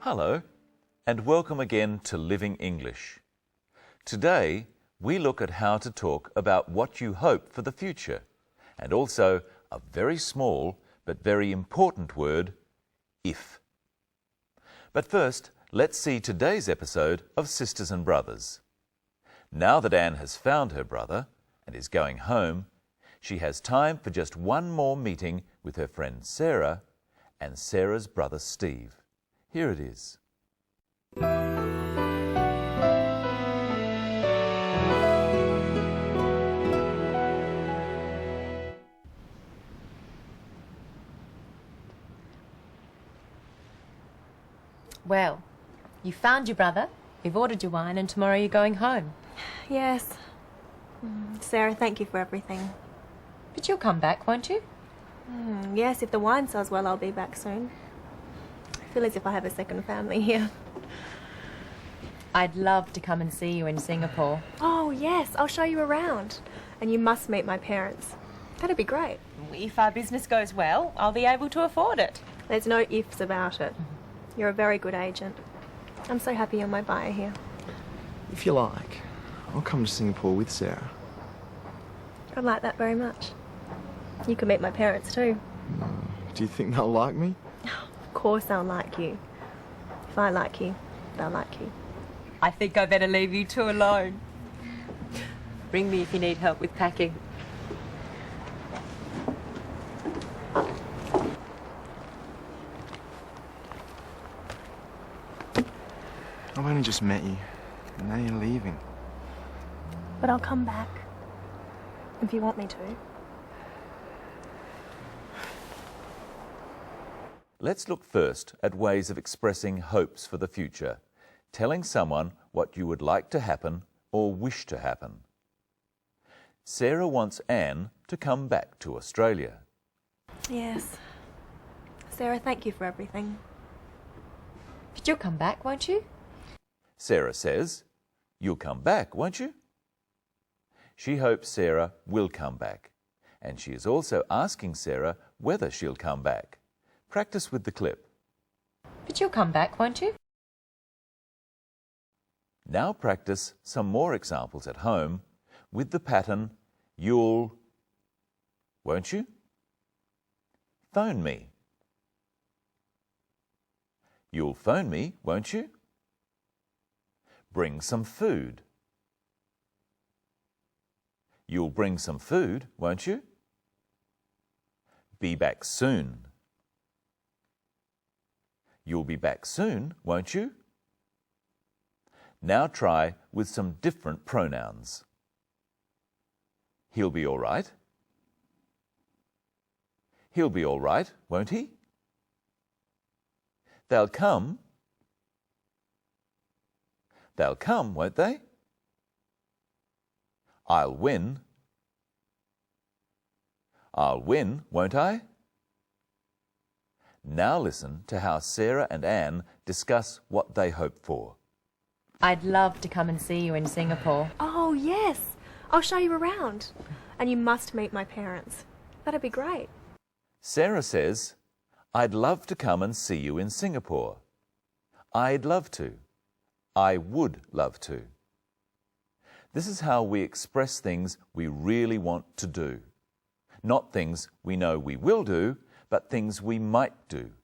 Hello, and welcome again to Living English. Today, we look at how to talk about what you hope for the future, and also a very small but very important word, if. But first, let's see today's episode of Sisters and Brothers. Now that Anne has found her brother and is going home, she has time for just one more meeting with her friend Sarah and Sarah's brother Steve. Here it is. Well, you found your brother, we've ordered your wine, and tomorrow you're going home. Yes. Sarah, thank you for everything. But you'll come back, won't you? Yes, if the wine sells well, I'll be back soon. I feel as if I have a second family here. I'd love to come and see you in Singapore. Oh, yes, I'll show you around. And you must meet my parents. That'd be great. If our business goes well, I'll be able to afford it. There's no ifs about it. You're a very good agent. I'm so happy you're my buyer here. If you like, I'll come to Singapore with Sarah. I'd like that very much. You can meet my parents too. Do you think they'll like me? Of course they'll like you. If I like you, they'll like you. I think I better leave you two alone. Ring me if you need help with packing. I've only just met you, and now you're leaving. But I'll come back. If you want me to. Let's look first at ways of expressing hopes for the future, telling someone what you would like to happen or wish to happen. Sarah wants Anne to come back to Australia. Yes. Sarah, thank you for everything. But you'll come back, won't you? Sarah says, "You'll come back, won't you?" She hopes Sarah will come back, and she is also asking Sarah whether she'll come back. Practice with the clip. But you'll come back, won't you? Now practice some more examples at home with the pattern you'll, won't you? Phone me. You'll phone me, won't you? Bring some food. You'll bring some food, won't you? Be back soon. You'll be back soon, won't you? Now try with some different pronouns. He'll be all right. He'll be all right, won't he? They'll come. They'll come, won't they? I'll win. I'll win, won't I? Now listen to how Sarah and Anne discuss what they hope for. I'd love to come and see you in Singapore. Oh, yes. I'll show you around. And you must meet my parents. That'd be great. Sarah says, "I'd love to come and see you in Singapore." I'd love to. I would love to. This is how we express things we really want to do. Not things we know we will do, but things we might do.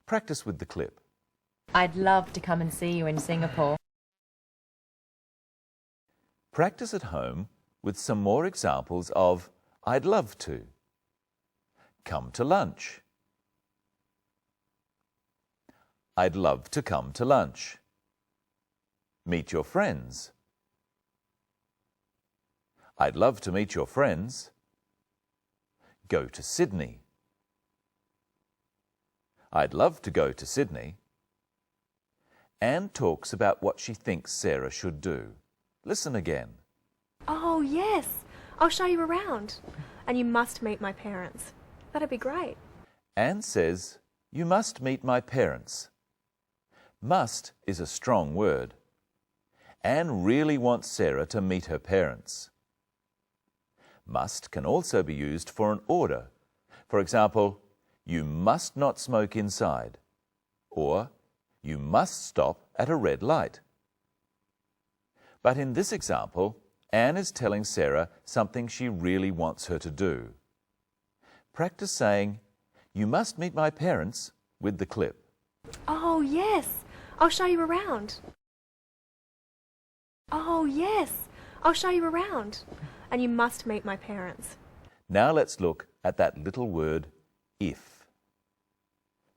Practice with the clip. I'd love to come and see you in Singapore. Practice at home with some more examples of I'd love to. Come to lunch. I'd love to come to lunch. Meet your friends. I'd love to meet your friends. Go to Sydney. I'd love to go to Sydney. Anne talks about what she thinks Sarah should do. Listen again. Oh, yes. I'll show you around. And you must meet my parents. That'd be great. Anne says, "You must meet my parents." Must is a strong word. Anne really wants Sarah to meet her parents. Must can also be used for an order. For example, you must not smoke inside, or you must stop at a red light. But in this example, Anne is telling Sarah something she really wants her to do. Practice saying, "You must meet my parents," with the clip. Oh, yes. I'll show you around. Oh, yes. I'll show you around. And you must meet my parents. Now let's look at that little word, if.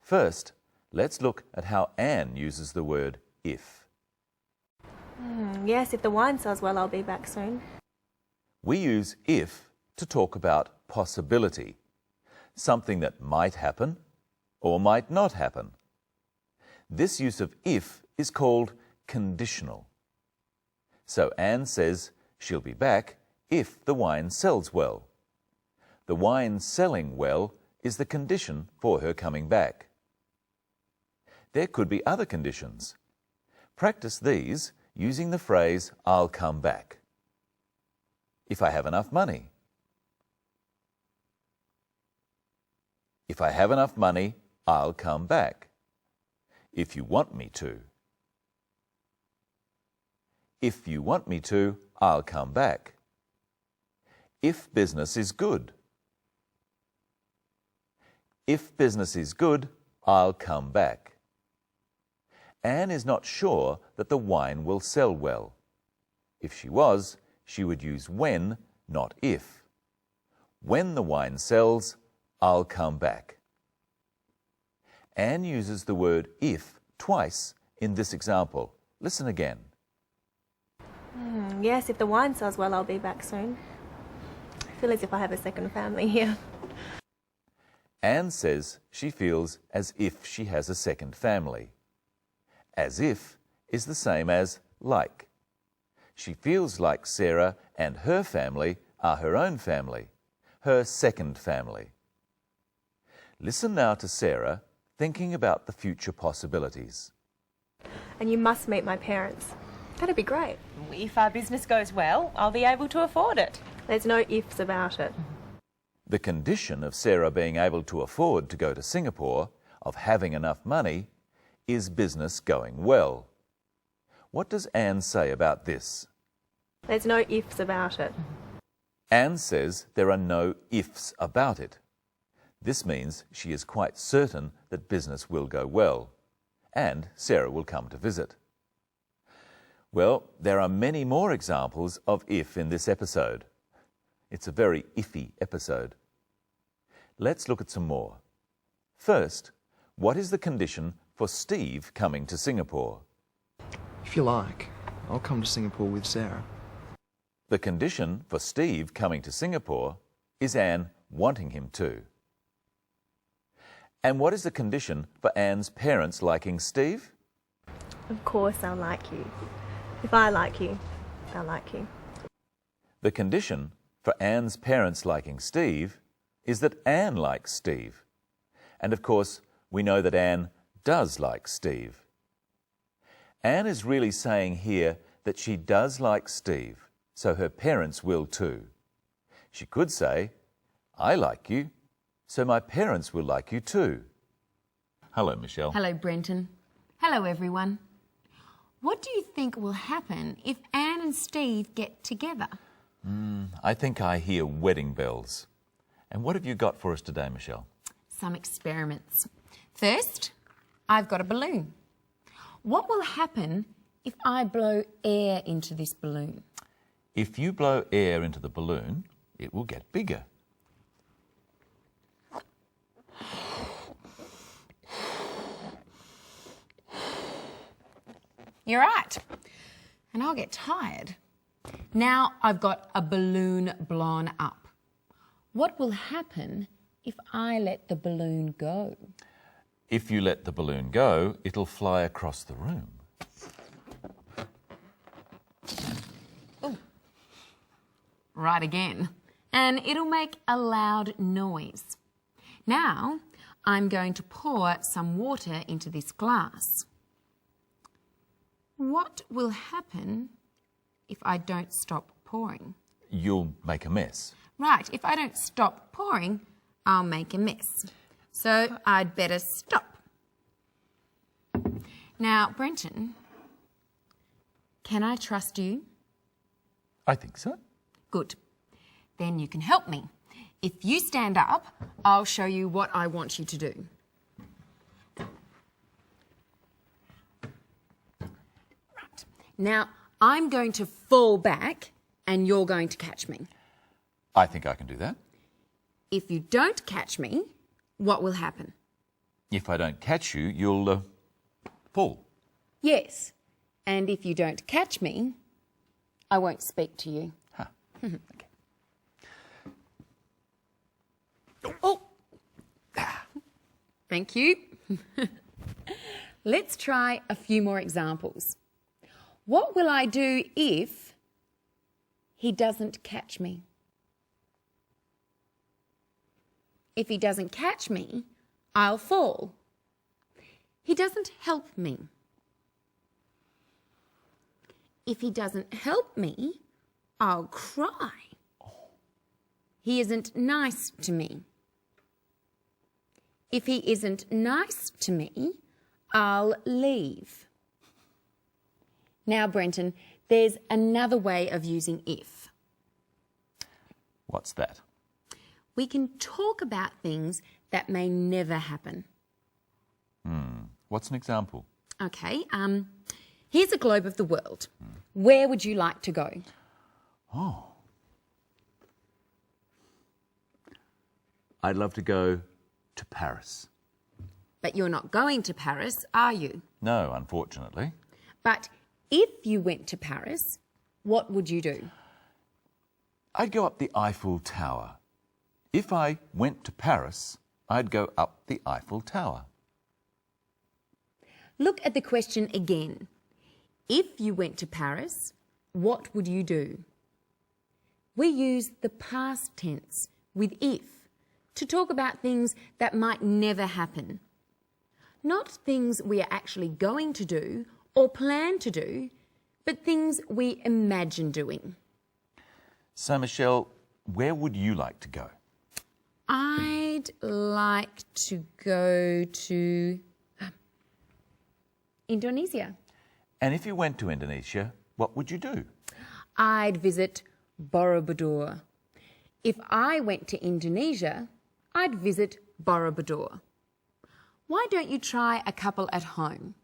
First, let's look at how Anne uses the word if. Yes, if the wine sells well, I'll be back soon. We use if to talk about possibility, something that might happen or might not happen. This use of if is called conditional. So Anne says she'll be back if the wine sells well. The wine selling well is the condition for her coming back. There could be other conditions. Practice these using the phrase, "I'll come back." If I have enough money. If I have enough money, I'll come back. If you want me to. If you want me to, I'll come back. If business is good. If business is good, I'll come back. Anne is not sure that the wine will sell well. If she was, she would use when, not if. When the wine sells, I'll come back. Anne uses the word if twice in this example. Listen again. Yes, if the wine sells well, I'll be back soon. I feel as if I have a second family here. Anne says she feels as if she has a second family. As if is the same as like. She feels like Sarah and her family are her own family, her second family. Listen now to Sarah thinking about the future possibilities. And you must meet my parents. That'd be great. If our business goes well, I'll be able to afford it. There's no ifs about it. The condition of Sarah being able to afford to go to Singapore, of having enough money, is business going well. What does Anne say about this? There's no ifs about it. Anne says there are no ifs about it. This means she is quite certain that business will go well, and Sarah will come to visit. Well, there are many more examples of if in this episode. It's a very iffy episode. Let's look at some more. First, what is the condition for Steve coming to Singapore? If you like, I'll come to Singapore with Sarah. The condition for Steve coming to Singapore is Anne wanting him to. And what is the condition for Anne's parents liking Steve? Of course I'll like you. If I like you, they'll like you. The condition for Anne's parents liking Steve is that Anne likes Steve. And of course, we know that Anne does like Steve. Anne is really saying here that she does like Steve, so her parents will too. She could say, "I like you, so my parents will like you too." Hello, Michelle. Hello, Brenton. Hello, everyone. What do you think will happen if Anne and Steve get together? I think I hear wedding bells. And what have you got for us today, Michelle? Some experiments. First, I've got a balloon. What will happen if I blow air into this balloon? If you blow air into the balloon, it will get bigger. You're right. And I'll get tired. Now I've got a balloon blown up. What will happen if I let the balloon go? If you let the balloon go, it'll fly across the room. Oh, right again. And it'll make a loud noise. Now I'm going to pour some water into this glass. What will happen if I don't stop pouring? You'll make a mess. Right, if I don't stop pouring, I'll make a mess. So I'd better stop. Now, Brenton, can I trust you? I think so. Good. Then you can help me. If you stand up, I'll show you what I want you to do. Right. Now, I'm going to fall back and you're going to catch me. I think I can do that. If you don't catch me, what will happen? If I don't catch you, you'll fall. Yes. And if you don't catch me, I won't speak to you. Huh. Okay. Oh! Thank you. Let's try a few more examples. What will I do if he doesn't catch me? If he doesn't catch me, I'll fall. He doesn't help me. If he doesn't help me, I'll cry. He isn't nice to me. If he isn't nice to me, I'll leave. Now, Brenton, there's another way of using if. What's that? We can talk about things that may never happen. What's an example? Okay, here's a globe of the world. Where would you like to go? Oh. I'd love to go to Paris. But you're not going to Paris, are you? No, unfortunately. But if you went to Paris, what would you do? I'd go up the Eiffel Tower. If I went to Paris, I'd go up the Eiffel Tower. Look at the question again. If you went to Paris, what would you do? We use the past tense with if to talk about things that might never happen. Not things we are actually going to do or plan to do, but things we imagine doing. So, Michelle, where would you like to go? I'd like to go to Indonesia. And if you went to Indonesia, what would you do? I'd visit Borobudur. If I went to Indonesia, I'd visit Borobudur. Why don't you try a couple at home?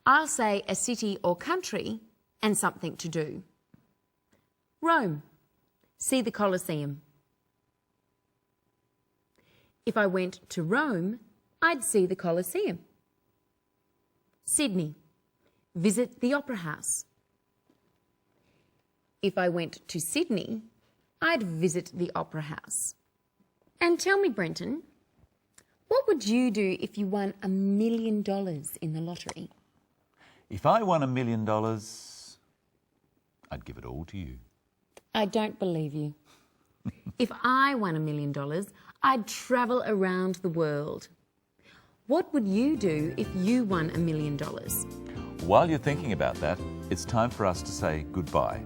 I'll say a city or country and something to do. Rome. See the Colosseum. If I went to Rome, I'd see the Colosseum. Sydney. Visit the Opera House. If I went to Sydney, I'd visit the Opera House. And tell me, Brenton, what would you do if you won $1 million in the lottery? If I won $1 million, I'd give it all to you. I don't believe you. If I won $1 million, I'd travel around the world. What would you do if you won $1 million? While you're thinking about that, it's time for us to say goodbye.